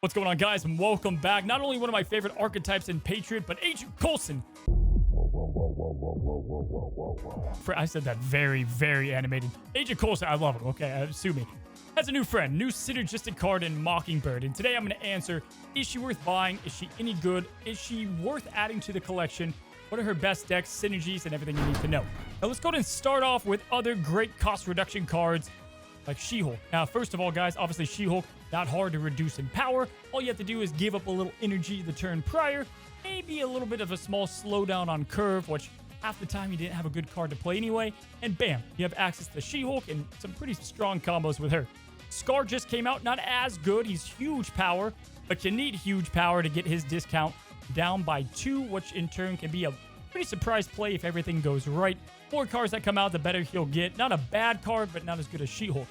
What's going on, guys, and welcome back. Not only one of my favorite archetypes in Patriot, but Agent Coulson. I said that very animated. Agent Coulson, I love him. Okay, sue me. Has a new friend, new synergistic card in Mockingbird. And today I'm going to answer, is she worth buying? Is she any good? Is she worth adding to the collection? What are her best decks, synergies, and everything you need to know? Now let's go ahead and start off with other great cost reduction cards like She-Hulk. Now, first of all, guys, obviously She-Hulk, not hard to reduce in power. All you have to do is give up a little energy the turn prior, maybe a little bit of a small slowdown on curve, which half the time you didn't have a good card to play anyway, and bam, you have access to She-Hulk and some pretty strong combos with her. Scar just came out, not as good. He's huge power, but you need huge power to get his discount down by 2, which in turn can be a pretty surprise play if everything goes right. More cards that come out, the better he'll get. Not a bad card, but not as good as She-Hulk.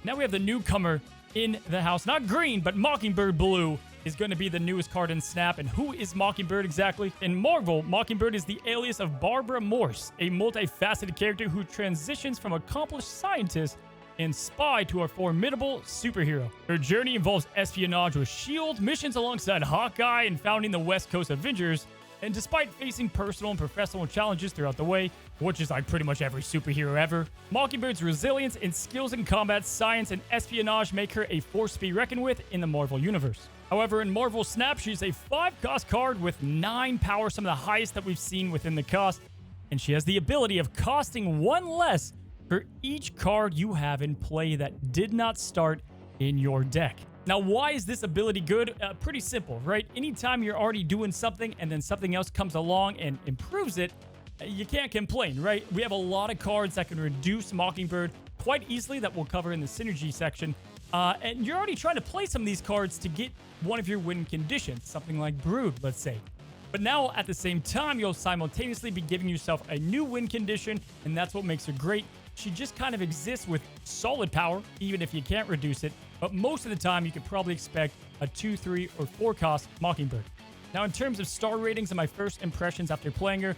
Now we have the newcomer in the house. Not green, but Mockingbird Blue is going to be the newest card in Snap. And who is Mockingbird exactly? In Marvel, Mockingbird is the alias of Barbara Morse, a multifaceted character who transitions from accomplished scientist and spy to a formidable superhero. Her journey involves espionage with S.H.I.E.L.D., missions alongside Hawkeye, and founding the West Coast Avengers. And despite facing personal and professional challenges throughout the way, which is like pretty much every superhero ever, Mockingbird's resilience and skills in combat, science, and espionage make her a force to be reckoned with in the Marvel Universe. However, in Marvel Snap, she's a 5-cost card with 9 power, some of the highest that we've seen within the cost, and she has the ability of costing 1 less for each card you have in play that did not start in your deck. Now, why is this ability good? Pretty simple, right? Anytime you're already doing something and then something else comes along and improves it, you can't complain, right? We have a lot of cards that can reduce Mockingbird quite easily that we'll cover in the synergy section. And you're already trying to play some of these cards to get one of your win conditions, something like Brood, let's say. But now, at the same time, you'll simultaneously be giving yourself a new win condition, and that's what makes her great. She just kind of exists with solid power, even if you can't reduce it. But most of the time, you could probably expect a 2, 3, or 4 cost Mockingbird. Now, in terms of star ratings and my first impressions after playing her,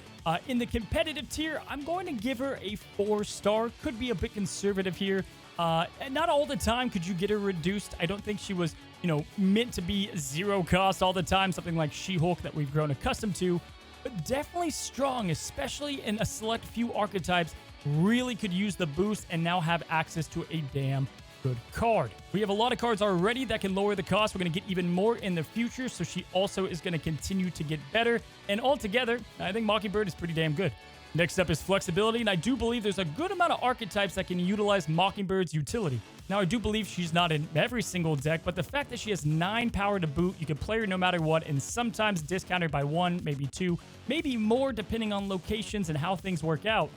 in the competitive tier, I'm going to give her a 4-star. Could be a bit conservative here. And not all the time could you get her reduced. I don't think she was, meant to be 0 cost all the time, something like She-Hulk that we've grown accustomed to. But definitely strong, especially in a select few archetypes. Really could use the boost and now have access to a damn good card. We have a lot of cards already that can lower the cost. We're going to get even more in the future, so she also is going to continue to get better. And altogether, I think Mockingbird is pretty damn good. Next up is flexibility, and I do believe there's a good amount of archetypes that can utilize Mockingbird's utility. Now, I do believe she's not in every single deck, but the fact that she has 9 power to boot, you can play her no matter what, and sometimes discount her by 1, maybe 2, maybe more depending on locations and how things work out.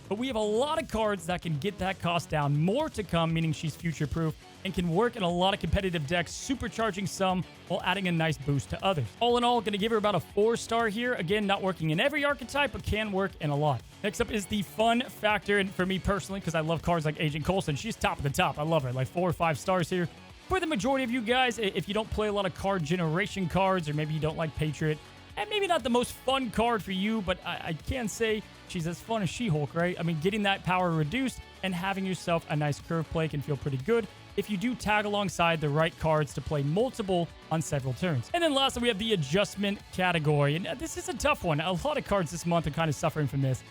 But we have a lot of cards that can get that cost down. More to come, meaning she's future-proof, and can work in a lot of competitive decks, supercharging some while adding a nice boost to others. All in all, going to give her about a 4-star here. Again, not working in every archetype, but can work in a lot. Next up is the fun factor, and for me personally, because I love cards like Agent Coulson, she's top of the top. I love her, like 4 or 5 stars here. For the majority of you guys, if you don't play a lot of card generation cards, or maybe you don't like Patriot, and maybe not the most fun card for you, but I can say she's as fun as She-Hulk, right? I mean, getting that power reduced and having yourself a nice curve play can feel pretty good if you do tag alongside the right cards to play multiple on several turns. And then lastly, we have the adjustment category. And this is a tough one. A lot of cards this month are kind of suffering from this.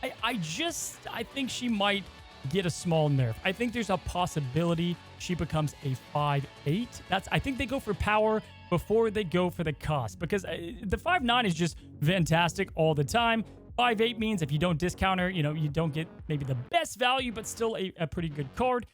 I think she might get a small nerf. I think there's a possibility she becomes a 5/8. I think they go for power before they go for the cost, because the 5/9 is just fantastic all the time. 5/8 means if you don't discount her, you don't get maybe the best value, but still a pretty good card.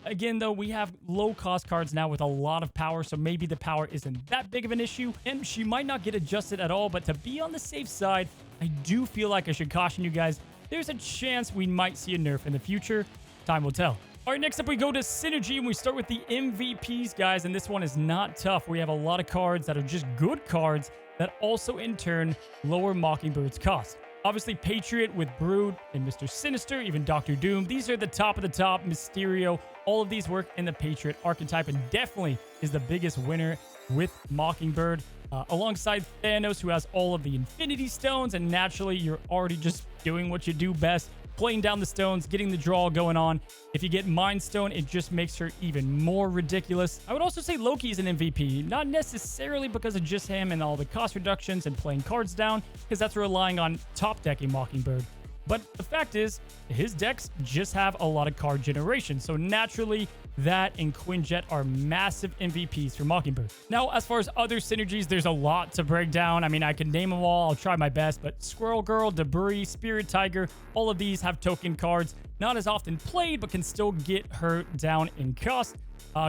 Again, though, we have low-cost cards now with a lot of power, so maybe the power isn't that big of an issue, and she might not get adjusted at all, but to be on the safe side, I do feel like I should caution you guys. There's a chance we might see a nerf in the future. Time will tell. All right, next up we go to Synergy, and we start with the MVPs, guys, and this one is not tough. We have a lot of cards that are just good cards that also, in turn, lower Mockingbird's cost. Obviously, Patriot with Brood and Mr. Sinister, even Doctor Doom. These are the top of the top. Mysterio, all of these work in the Patriot archetype, and definitely is the biggest winner with Mockingbird. Alongside Thanos, who has all of the Infinity Stones, and naturally, you're already just doing what you do best. playing down the stones, getting the draw going on. If you get Mind Stone, it just makes her even more ridiculous. I would also say Loki is an MVP, not necessarily because of just him and all the cost reductions and playing cards down, because that's relying on top decking Mockingbird. But the fact is, his decks just have a lot of card generation, so naturally, that and Quinjet are massive MVPs for Mockingbird. Now, as far as other synergies, there's a lot to break down. I mean, I can name them all. I'll try my best, but Squirrel Girl, Debris, Spirit Tiger, all of these have token cards. Not as often played, but can still get her down in cost.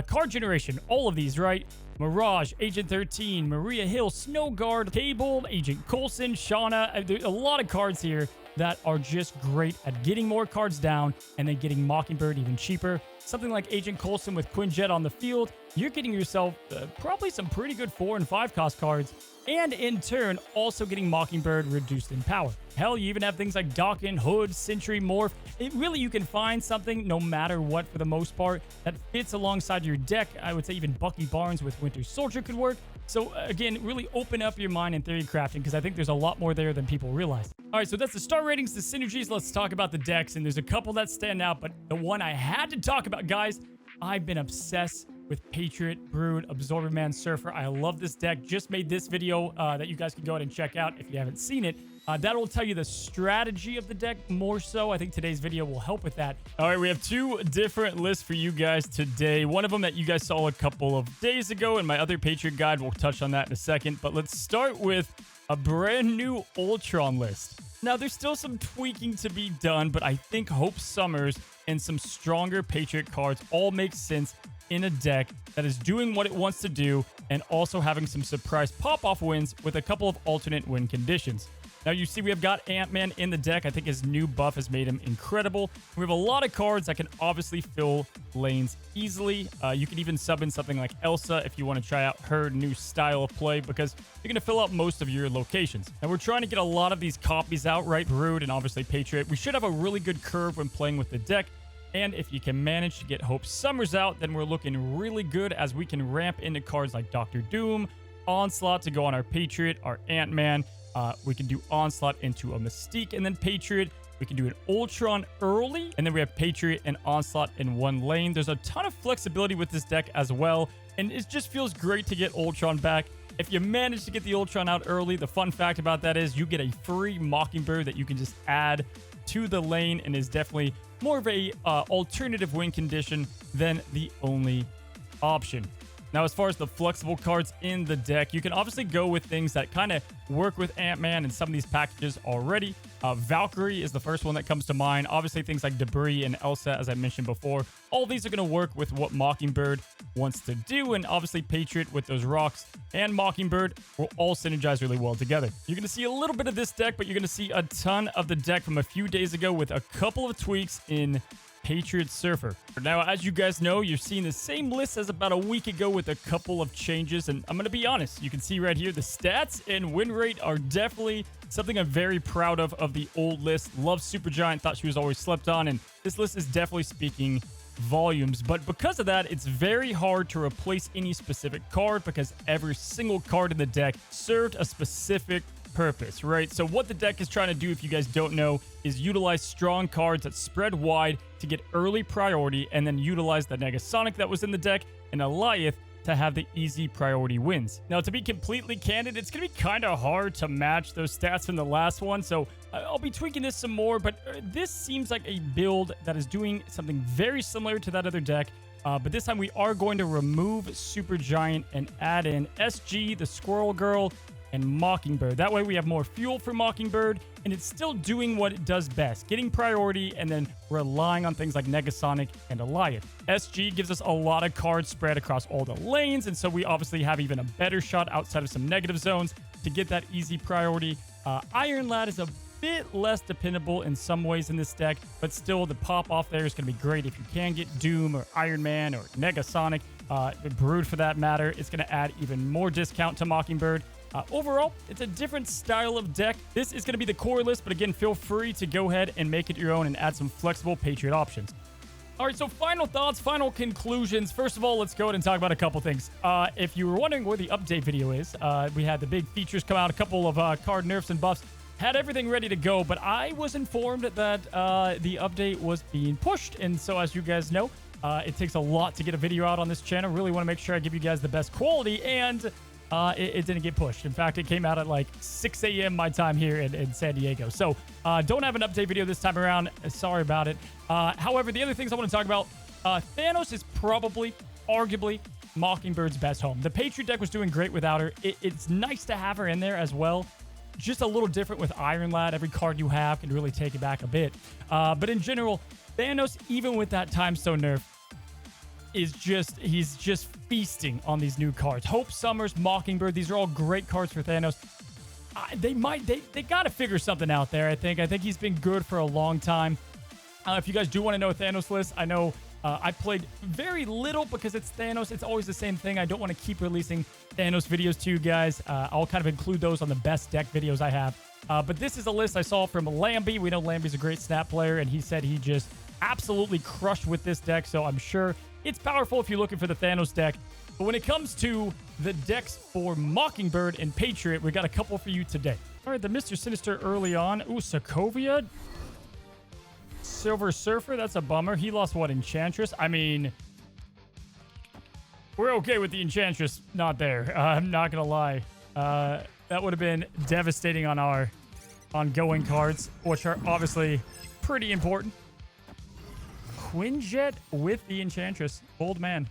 Card generation, all of these, right? Mirage, Agent 13, Maria Hill, Snow Guard, Cable, Agent Coulson, Shauna. There's a lot of cards here that are just great at getting more cards down and then getting Mockingbird even cheaper. Something like Agent Coulson with Quinjet on the field, you're getting yourself probably some pretty good 4 and 5 cost cards, and in turn, also getting Mockingbird reduced in power. Hell, you even have things like Daken, Hood, Sentry, Morph. Really, you can find something, no matter what for the most part, that fits alongside your deck. I would say even Bucky Barnes with Winter Soldier could work. So again, really open up your mind in theory crafting, because I think there's a lot more there than people realize. All right, so that's the star ratings, the synergies. Let's talk about the decks, and there's a couple that stand out, but the one I had to talk about, guys, I've been obsessed with Patriot, Brood, Absorber Man, Surfer. I love this deck. Just made this video that you guys can go ahead and check out if you haven't seen it. That will tell you the strategy of the deck more so. I think today's video will help with that. All right, we have 2 different lists for you guys today. One of them that you guys saw a couple of days ago in my other Patriot guide. We'll touch on that in a second. But let's start with a brand new Ultron list. Now, there's still some tweaking to be done, but I think Hope Summers and some stronger Patriot cards all make sense in a deck that is doing what it wants to do and also having some surprise pop-off wins with a couple of alternate win conditions. Now, you see we have got Ant-Man in the deck. I think his new buff has made him incredible. We have a lot of cards that can obviously fill lanes easily. You can even sub in something like Elsa if you want to try out her new style of play, because you're going to fill out most of your locations. And we're trying to get a lot of these copies out, right? Brood and obviously Patriot. We should have a really good curve when playing with the deck. And if you can manage to get Hope Summers out, then we're looking really good as we can ramp into cards like Doctor Doom, Onslaught to go on our Patriot, our Ant-Man. We can do Onslaught into a Mystique and then Patriot. We can do an Ultron early, and then we have Patriot and Onslaught in one lane. There's a ton of flexibility with this deck as well, and it just feels great to get Ultron back. If you manage to get the Ultron out early, the fun fact about that is you get a free Mockingbird that you can just add to the lane, and is definitely more of a alternative win condition than the only option. Now, as far as the flexible cards in the deck, you can obviously go with things that kind of work with Ant-Man and some of these packages already. Valkyrie is the first one that comes to mind. Obviously, things like Debris and Elsa, as I mentioned before. All of these are going to work with what Mockingbird wants to do, and obviously Patriot with those rocks and Mockingbird will all synergize really well together. You're going to see a little bit of this deck, but you're going to see a ton of the deck from a few days ago with a couple of tweaks in Patriot Surfer. Now, as you guys know, you're seeing the same list as about a week ago with a couple of changes, and I'm going to be honest, you can see right here the stats and win rate are definitely something I'm very proud of the old list. Love Supergiant, thought she was always slept on, and this list is definitely speaking volumes. But because of that, it's very hard to replace any specific card because every single card in the deck served a specific purpose, right? So what the deck is trying to do, if you guys don't know, is utilize strong cards that spread wide to get early priority, and then utilize the Negasonic that was in the deck and Alioth to have the easy priority wins. Now, to be completely candid, it's going to be kind of hard to match those stats from the last one, so I'll be tweaking this some more, but this seems like a build that is doing something very similar to that other deck. But this time we are going to remove Supergiant and add in SG, the Squirrel Girl, and Mockingbird. That way we have more fuel for Mockingbird, and it's still doing what it does best, getting priority and then relying on things like Negasonic and Alioth. SG gives us a lot of cards spread across all the lanes, and so we obviously have even a better shot outside of some negative zones to get that easy priority. Iron Lad is a bit less dependable in some ways in this deck, but still the pop off there is going to be great if you can get Doom or Iron Man or Negasonic, Brood for that matter. It's going to add even more discount to Mockingbird. Overall, it's a different style of deck. This is going to be the core list, but again, feel free to go ahead and make it your own and add some flexible Patriot options. All right, so final thoughts, final conclusions. First of all, let's go ahead and talk about a couple things. If you were wondering where the update video is, we had the big features come out, a couple of card nerfs and buffs. had everything ready to go, but I was informed that the update was being pushed. And so as you guys know, it takes a lot to get a video out on this channel. Really want to make sure I give you guys the best quality, and it didn't get pushed. In fact, it came out at like 6 a.m. my time here in San Diego. So don't have an update video this time around. Sorry about it. However, the other things I want to talk about, Thanos is probably, arguably, Mockingbird's best home. The Patriot deck was doing great without her. It's nice to have her in there as well. Just a little different with Iron Lad. Every card you have can really take it back a bit. But in general, Thanos, even with that Time Stone nerf, he's just feasting on these new cards. Hope Summers, Mockingbird, these are all great cards for Thanos. They got to figure something out there, I think. I think he's been good for a long time. If you guys do want to know a Thanos list, I know I played very little because it's Thanos. It's always the same thing. I don't want to keep releasing Thanos videos to you guys. I'll kind of include those on the best deck videos I have. But this is a list I saw from Lambie. We know Lambie's a great snap player, and he said he just absolutely crushed with this deck. So I'm sure it's powerful if you're looking for the Thanos deck. But when it comes to the decks for Mockingbird and Patriot, we got a couple for you today. All right, the Mr. Sinister early on. Ooh, Sokovia. Silver Surfer, that's a bummer. He lost, what, Enchantress? I mean, we're okay with the Enchantress not there. I'm not going to lie. That would have been devastating on our ongoing cards, which are obviously pretty important. Quinjet with the Enchantress. Bold man.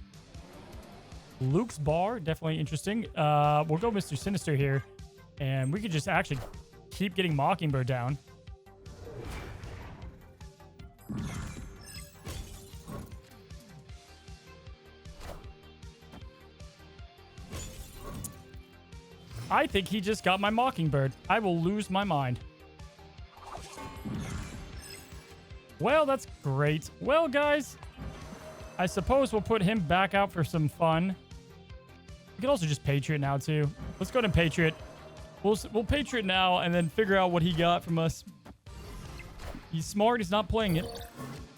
Luke's Bar, definitely interesting. We'll go Mr. Sinister here, and we could just actually keep getting Mockingbird down. I think he just got my Mockingbird. I will lose my mind. Well, that's great. Well, guys, I suppose we'll put him back out for some fun. We can also just Patriot now, too. Let's go to Patriot. We'll Patriot now and then figure out what he got from us. He's smart. He's not playing it.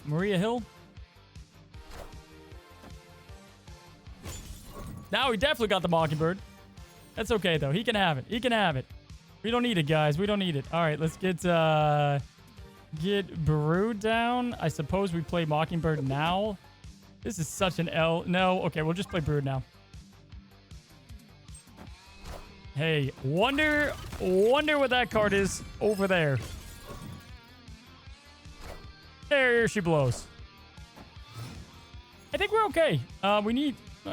Maria Hill. Now he definitely got the Mockingbird. That's okay, though. He can have it. He can have it. We don't need it, guys. We don't need it. All right, let's get Brood down. I suppose we play Mockingbird now. This is such an L. No. Okay, we'll just play Brood now. Hey, wonder what that card is over there. There she blows. I think we're okay. I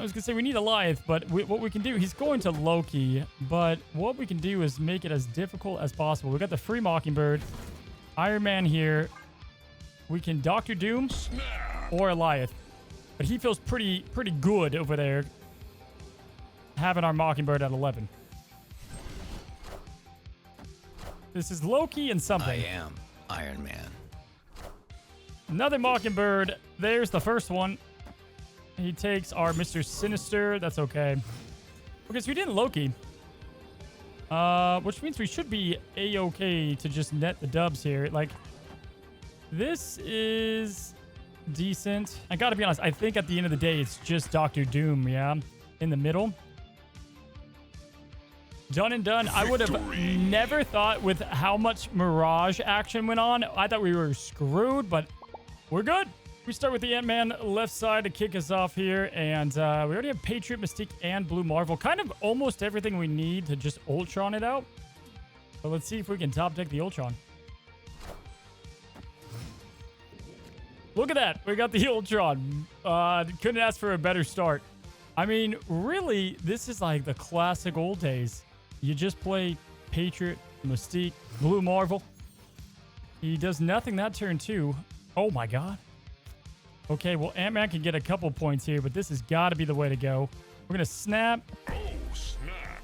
was going to say we need Eliath, but what we can do, he's going to Loki, but what we can do is make it as difficult as possible. We got the free Mockingbird, Iron Man here. We can Doctor Doom or Eliath, but he feels pretty good over there having our Mockingbird at 11. This is Loki and something. I am Iron Man. Another Mockingbird. There's the first one. He takes our Mr. Sinister. That's okay. Okay, so we didn't Loki. Which means we should be A-okay to just net the dubs here. Like, this is decent. I gotta be honest. I think at the end of the day, it's just Doctor Doom, yeah? In the middle. Done and done. I would have never thought with how much Mirage action went on. I thought we were screwed, but we're good. We start with the Ant-Man left side to kick us off here. And we already have Patriot, Mystique, and Blue Marvel. Kind of almost everything we need to just Ultron it out. So let's see if we can top deck the Ultron. Look at that. We got the Ultron. Couldn't ask for a better start. I mean, really, this is like the classic old days. You just play Patriot, Mystique, Blue Marvel. He does nothing that turn too. Oh my god. Okay, well, Ant-Man can get a couple points here, but this has got to be the way to go. We're going to snap. Oh, snap.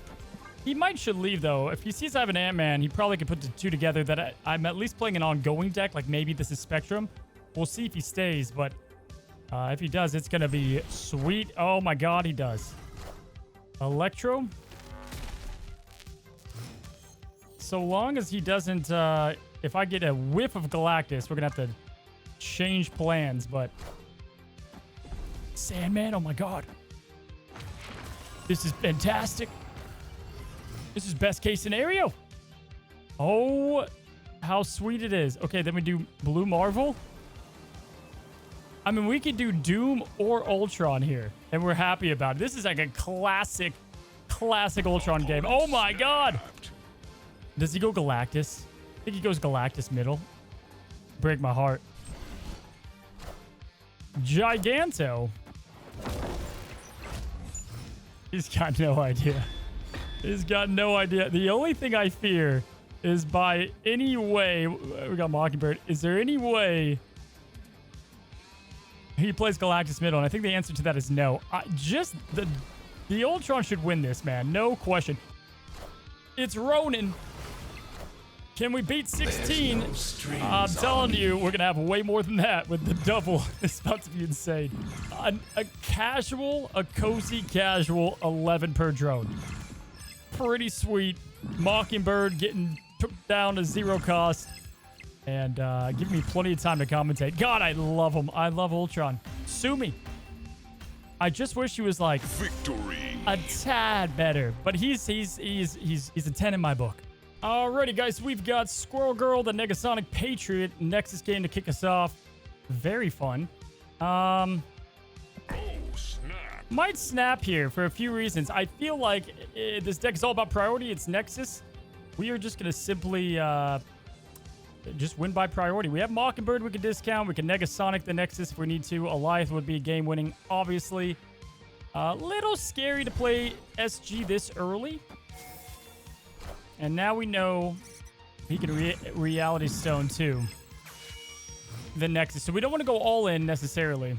He should leave, though. If he sees I have an Ant-Man, he probably could put the two together that I'm at least playing an ongoing deck, like maybe this is Spectrum. We'll see if he stays, but if he does, it's going to be sweet. Oh my god, he does. Electro. So long as he doesn't, if I get a whiff of Galactus, we're going to have to change plans, but Sandman, oh my god. This is fantastic. This is best case scenario. Oh, how sweet it is. Okay, then we do Blue Marvel. I mean, we could do Doom or Ultron here, and we're happy about it. This is like a classic Ultron game. Oh my god! Does he go Galactus? I think he goes Galactus middle. Break my heart. Giganto. He's got no idea. He's got no idea. The only thing I fear is by any way... We got Mockingbird. Is there any way he plays Galactus middle? And I think the answer to that is no. Just the Ultron should win this, man. No question. It's Ronin. Can we beat 16? I'm telling you, we're going to have way more than that with the double. It's about to be insane. A cozy casual 11 per drone. Pretty sweet. Mockingbird getting took down to 0 cost. And give me plenty of time to commentate. God, I love him. I love Ultron. Sue me. I just wish he was like victory a tad better. But he's a 10 in my book. Alrighty, guys, we've got Squirrel Girl, the Negasonic Patriot, Nexus game to kick us off. Very fun. Snap. Might snap here for a few reasons. I feel like this deck is all about priority. It's Nexus. We are just going to simply just win by priority. We have Mockingbird we can discount. We can Negasonic the Nexus if we need to. Alliance would be game-winning, obviously. A little scary to play SG this early. And now we know he can Reality Stone too. The Nexus. So we don't want to go all in necessarily.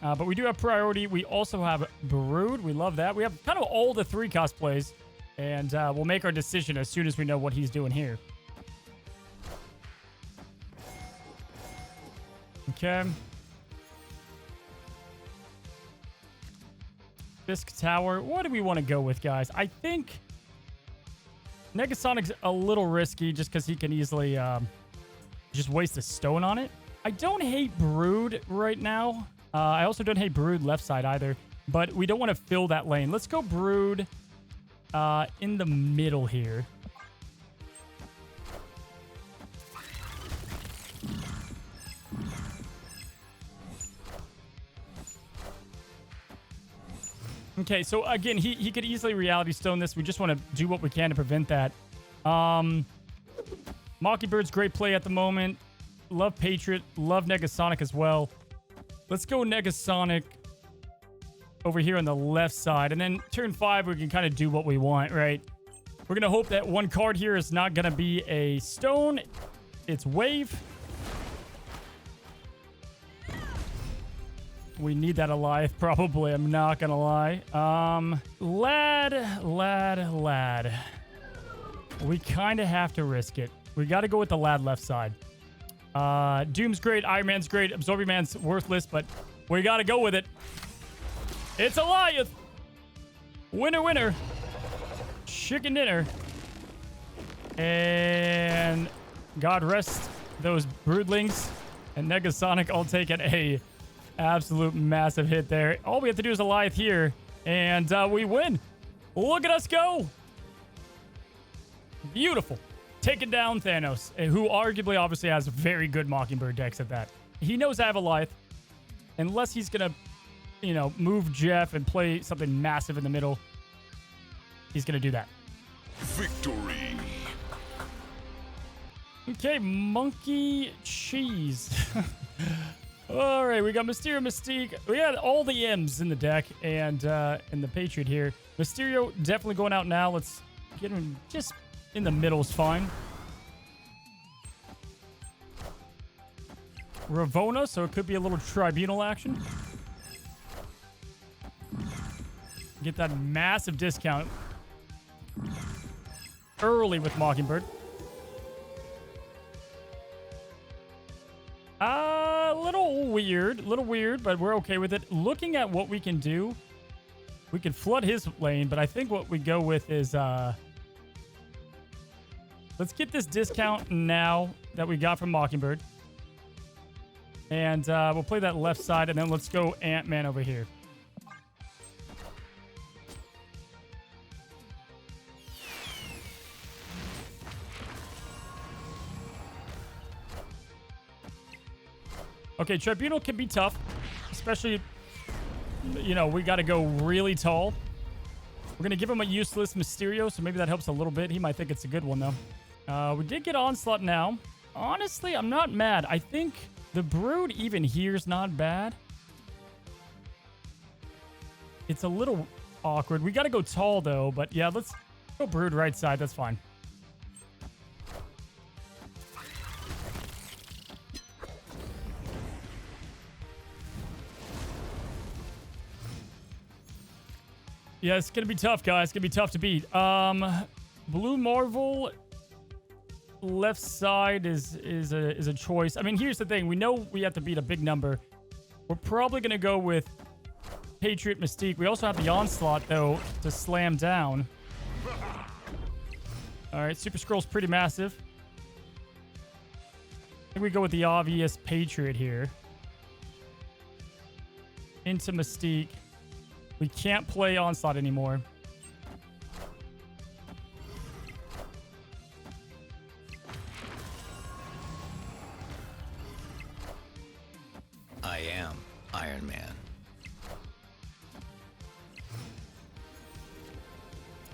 But we do have priority. We also have Brood. We love that. We have kind of all the 3-cost plays. And we'll make our decision as soon as we know what he's doing here. Okay. Fisk Tower. What do we want to go with, guys? I think Negasonic's a little risky just because he can easily just waste a stone on it. I don't hate Brood right now. I also don't hate Brood left side either. But we don't want to fill that lane. Let's go Brood in the middle here. Okay, so again, he could easily Reality Stone this. We just want to do what we can to prevent that. Mockingbird's great play at the moment. Love Patriot. Love Negasonic as well. Let's go Negasonic over here on the left side. And then turn 5, we can kind of do what we want, right? We're going to hope that one card here is not going to be a stone. It's Wave. We need that alive, probably. I'm not gonna lie. Lad. We kind of have to risk it. We got to go with the lad left side. Doom's great. Iron Man's great. Absorbing Man's worthless, but we got to go with it. It's Eliath. Winner. Chicken dinner. And God rest those broodlings. And Negasonic, I'll take it. A absolute massive hit there. All we have to do is Eliath here, and we win. Look at us go. Beautiful. Taking down Thanos, who arguably obviously has very good Mockingbird decks at that. He knows I have Eliath. Unless he's going to, move Jeff and play something massive in the middle, he's going to do that. Victory. Okay, monkey cheese. All right, we got Mysterio, Mystique. We got all the M's in the deck and the Patriot here. Mysterio definitely going out now. Let's get him just in the middle is fine. Ravona, so it could be a little tribunal action. Get that massive discount early with Mockingbird. A little weird, but we're okay with it. Looking at what we can do, we can flood his lane, but I think what we go with is, let's get this discount now that we got from Mockingbird. And we'll play that left side, and then let's go Ant-Man over here. Okay, Tribunal can be tough. Especially, you know, we got to go really tall. We're going to give him a useless Mysterio, so maybe that helps a little bit. He might think it's a good one, though. We did get Onslaught now. Honestly, I'm not mad. I think the Brood even here is not bad. It's a little awkward. We got to go tall, though. But yeah, let's go Brood right side. That's fine. Yeah, it's going to be tough, guys. It's going to be tough to beat. Blue Marvel left side is a choice. I mean, here's the thing. We know we have to beat a big number. We're probably going to go with Patriot Mystique. We also have the Onslaught, though, to slam down. All right, Super Skrull's pretty massive. I think we go with the obvious Patriot here. Into Mystique. We can't play Onslaught anymore. I am Iron Man.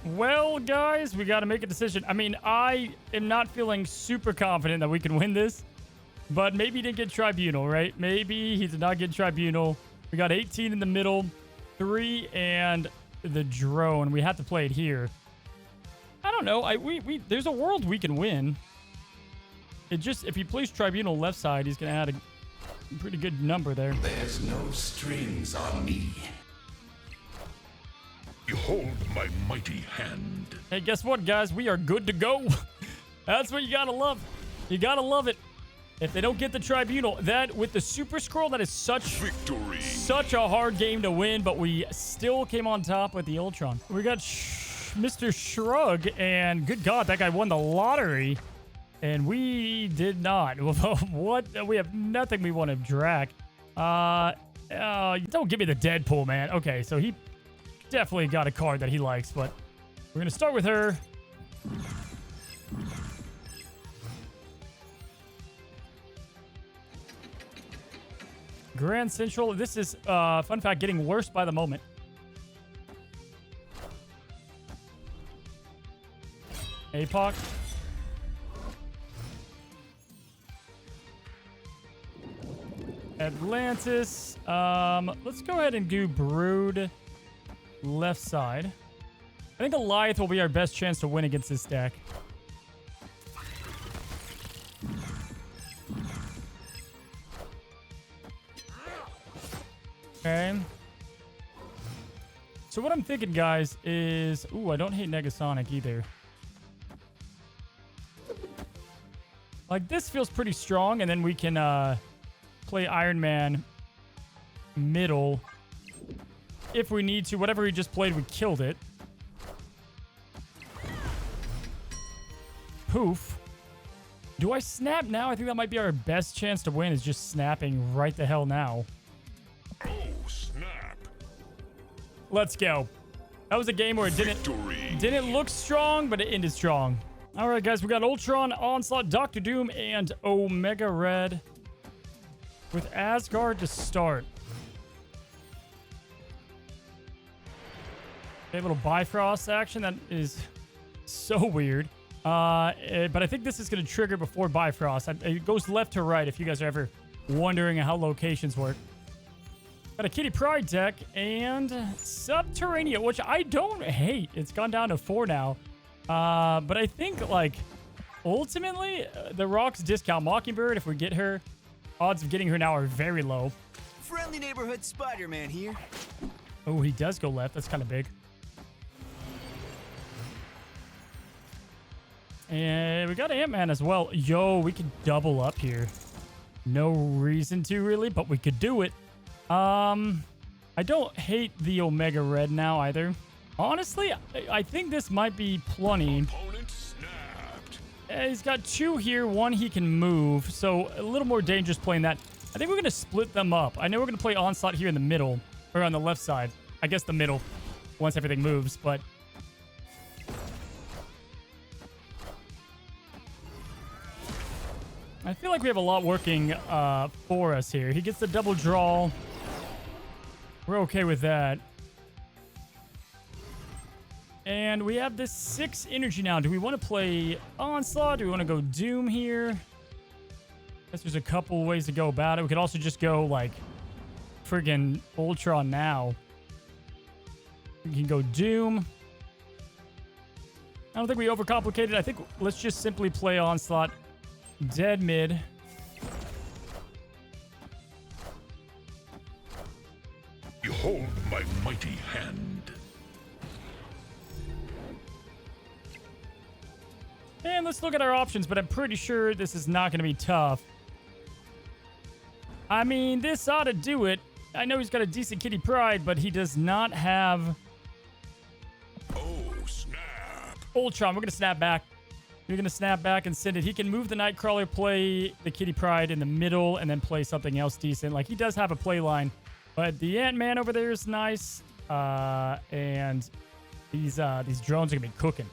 Well, guys, we got to make a decision. I mean, I am not feeling super confident that we can win this, but maybe he didn't get Tribunal, right? Maybe he did not get Tribunal. We got 18 in the middle, 3 and the drone. We have to play it here. I don't know. There's a world we can win. It just, if he plays Tribunal left side, he's going to add a pretty good number there. There's no strings on me. Behold my mighty hand. Hey, guess what, guys? We are good to go. That's what you gotta love. You gotta love it. If they don't get the Tribunal, that with the Super Skrull, that is such a hard game to win, but we still came on top with the Ultron. We got Mr. Shrug, and good God, that guy won the lottery, and we did not. What? We have nothing we want to drag. Don't give me the Deadpool, man. Okay, so he definitely got a card that he likes, but we're gonna start with her. Grand Central. This is, fun fact, getting worse by the moment. APOC. Atlantis. Let's go ahead and do Brood left side. I think Goliath will be our best chance to win against this deck. Okay. So what I'm thinking, guys, is... Ooh, I don't hate Negasonic either. Like, this feels pretty strong, and then we can play Iron Man middle if we need to. Whatever he just played, we killed it. Poof. Do I snap now? I think that might be our best chance to win, is just snapping right the hell now. Oh, snap. Let's go. That was a game where it didn't look strong, but it ended strong. All right, guys, we got Ultron, Onslaught, Doctor Doom, and Omega Red with Asgard to start. Okay, a little Bifrost action. That is so weird. But I think this is going to trigger before Bifrost. It goes left to right if you guys are ever wondering how locations work. Got a Kitty Pryde deck and Subterranea, which I don't hate. It's gone down to 4 now. But I think, like, ultimately, the Rock's discount Mockingbird, if we get her, odds of getting her now are very low. Friendly neighborhood Spider-Man here. Oh, he does go left. That's kind of big. And we got Ant-Man as well. Yo, we could double up here. No reason to, really, but we could do it. I don't hate the Omega Red now either. Honestly, I think this might be plenty. He's got 2 here. 1 he can move, so a little more dangerous playing that. I think we're going to split them up. I know we're going to play Onslaught here in the middle, or on the left side. I guess the middle, once everything moves, but... I feel like we have a lot working for us here. He gets the double draw. We're okay with that. And we have this 6 energy now. Do we want to play Onslaught? Do we want to go Doom here? I guess there's a couple ways to go about it. We could also just go, like, friggin' Ultron now. We can go Doom. I don't think we overcomplicated. I think let's just simply play Onslaught. Dead mid. Behold my mighty hand. And let's look at our options, but I'm pretty sure this is not going to be tough. I mean, this ought to do it. I know he's got a decent kitty pride, but he does not have Oh, snap. Ultron. We're going to snap back. We're going to snap back and send it. He can move the Nightcrawler, play the kitty pride in the middle, and then play something else decent. Like, he does have a play line, but the Ant-Man over there is nice. And these drones are going to be cooking.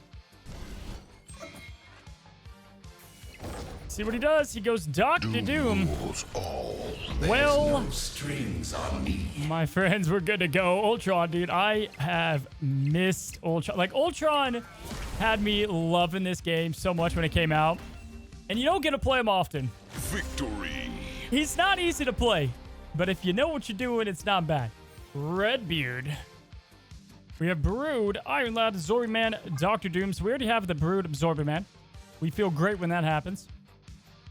See what he does. He goes Dr. Doom. Well, no strings on me. my friends, we're good to go. Ultron, dude, I have missed Ultron. Like, Ultron had me loving this game so much when it came out. And you don't get to play him often. Victory. He's not easy to play. But if you know what you're doing, it's not bad. RedBeard. We have Brood, Iron Lad, Absorbing Man, Dr. Doom. So we already have the Brood, Absorbing Man. We feel great when that happens.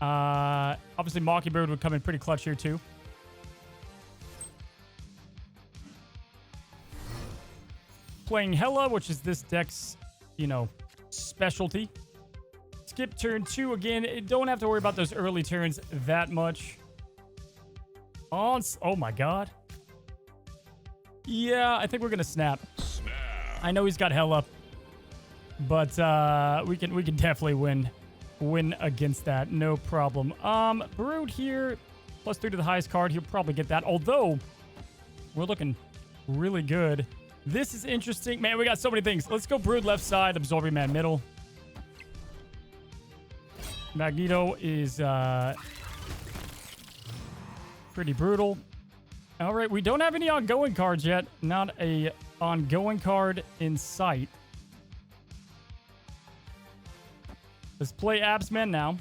Obviously Mockingbird would come in pretty clutch here too. Playing Hela, which is this deck's, you know, specialty. Skip turn 2 again. Don't have to worry about those early turns that much. Oh my god. Yeah, I think we're gonna snap. I know he's got Hela, but we can definitely win against that, no problem. Brood here, +3 to the highest card. He'll probably get that, although we're looking really good. This is interesting. Man, we got so many things. Let's go Brood left side, Absorbing Man middle. Magneto is pretty brutal. All right, we don't have any ongoing cards yet. Not a ongoing card in sight. Let's play Absman now.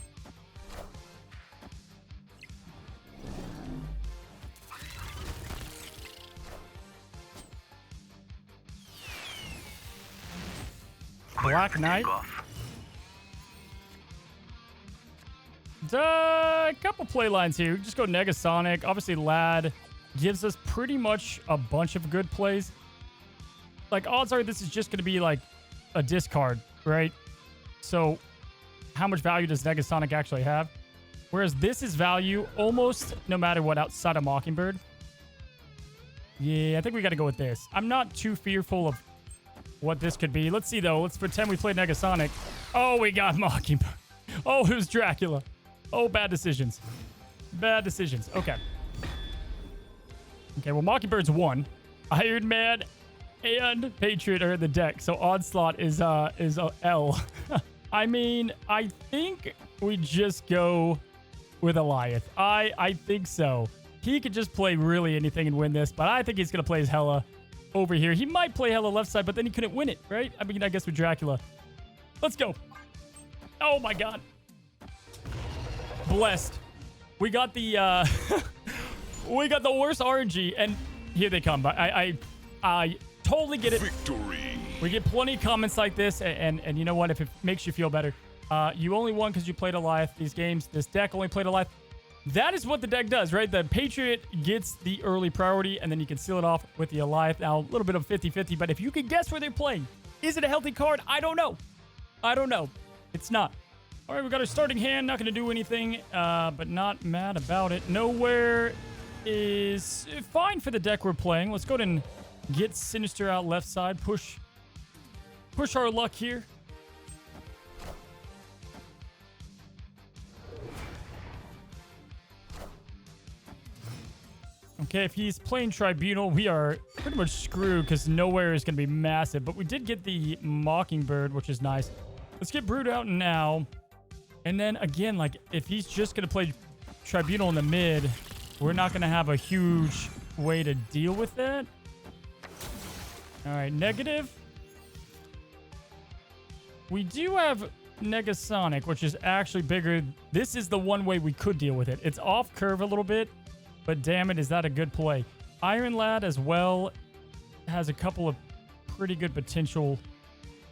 Black Knight. A couple play lines here. Just go Negasonic. Obviously, Lad gives us pretty much a bunch of good plays. Like, odds are this is just going to be like a discard, right? So how much value does Negasonic actually have? Whereas this is value almost no matter what outside of Mockingbird. Yeah, I think we got to go with this. I'm not too fearful of what this could be. Let's see, though. Let's pretend we played Negasonic. Oh, we got Mockingbird. Oh, it was Dracula. Oh, bad decisions. Bad decisions. Okay. Okay, well, Mockingbird's 1. Iron Man and Patriot are in the deck, so Onslaught is a L. I mean, I think we just go with Eliath. I think so. He could just play really anything and win this, but I think he's going to play his Hela over here. He might play Hela left side, but then he couldn't win it, right? I mean, I guess with Dracula. Let's go. Oh, my God. Blessed. We got the, we got the worst RNG, and here they come. I totally get it. Victory. We get plenty of comments like this, and you know what? If it makes you feel better, you only won because you played Eliath these games. This deck only played Eliath. That is what the deck does, right? The Patriot gets the early priority, and then you can seal it off with the Eliath. Now, a little bit of 50-50, but if you can guess where they're playing, is it a healthy card? I don't know. I don't know. It's not. All right, we got our starting hand. Not going to do anything, but not mad about it. Nowhere is fine for the deck we're playing. Let's go ahead and get Sinister out left side. Push our luck here. Okay, if he's playing Tribunal, we are pretty much screwed because Nowhere is going to be massive. But we did get the Mockingbird, which is nice. Let's get Brood out now. And then again, like if he's just going to play Tribunal in the mid, we're not going to have a huge way to deal with it. All right, negative. We do have Negasonic, which is actually bigger. This is the one way we could deal with it. It's off curve a little bit, but damn it, is that a good play? Iron Lad as well has a couple of pretty good potential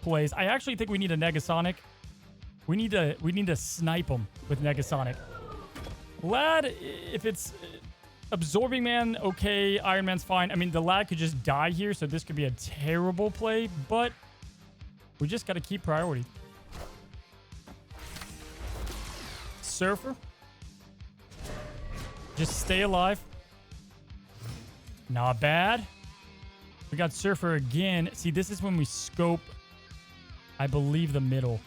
plays. I actually think we need a Negasonic. We need to snipe him with Negasonic. Lad, if it's Absorbing Man, okay. Iron Man's fine. I mean, the Lad could just die here, so this could be a terrible play, but we just got to keep priority. Surfer. Just stay alive. Not bad. We got Surfer again. See, this is when we scope, I believe, the middle.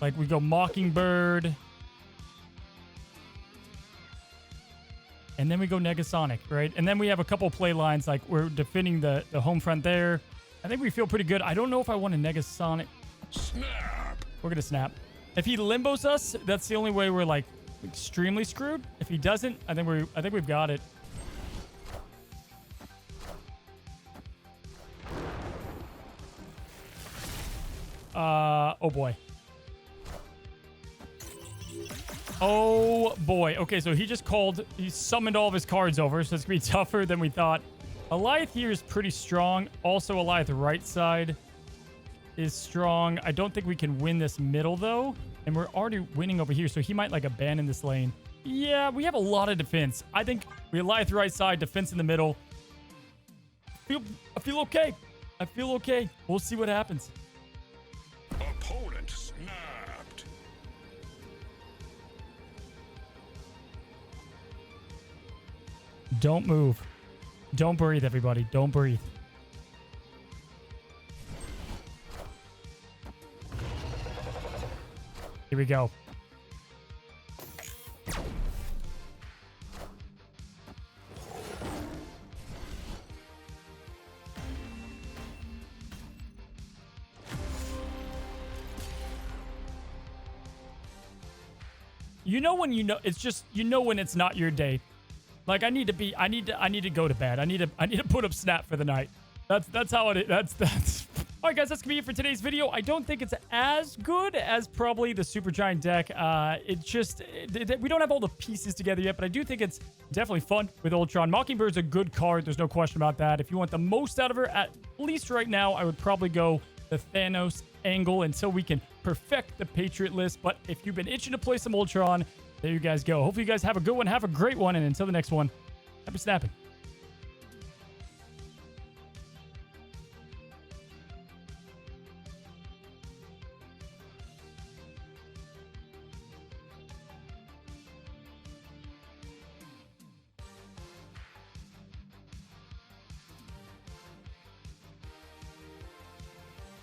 Like, we go Mockingbird. And then we go Negasonic, right? And then we have a couple play lines, like we're defending the home front there. I think we feel pretty good. I don't know if I want a Negasonic. Snap! We're going to snap. If he limbos us, that's the only way we're, like, extremely screwed. If he doesn't, I think we've got it. Oh boy. Oh boy. Okay, so he summoned all of his cards over, so it's gonna be tougher than we thought. Alioth here is pretty strong. Also, Alioth right side is strong. I don't think we can win this middle though. And we're already winning over here, so he might like abandon this lane. Yeah, we have a lot of defense. I think we Alioth right side, defense in the middle. I feel okay. I feel okay. We'll see what happens. Opponent snapped. Don't move. Don't breathe, everybody. Don't breathe. Here we go. You know when you know it's just when it's not your day. Like I need to go to bed. I need to put up snap for the night. That's how it is. That's all right, guys, that's gonna be it for today's video. I don't think it's as good as probably the Super Giant deck. We don't have all the pieces together yet, but I do think it's definitely fun with Ultron. Mockingbird's a good card. There's no question about that. If you want the most out of her, at least right now, I would probably go the Thanos angle until we can perfect the Patriot list. But if you've been itching to play some Ultron, there you guys go. Hopefully you guys have a good one. Have a great one. And until the next one, happy snapping.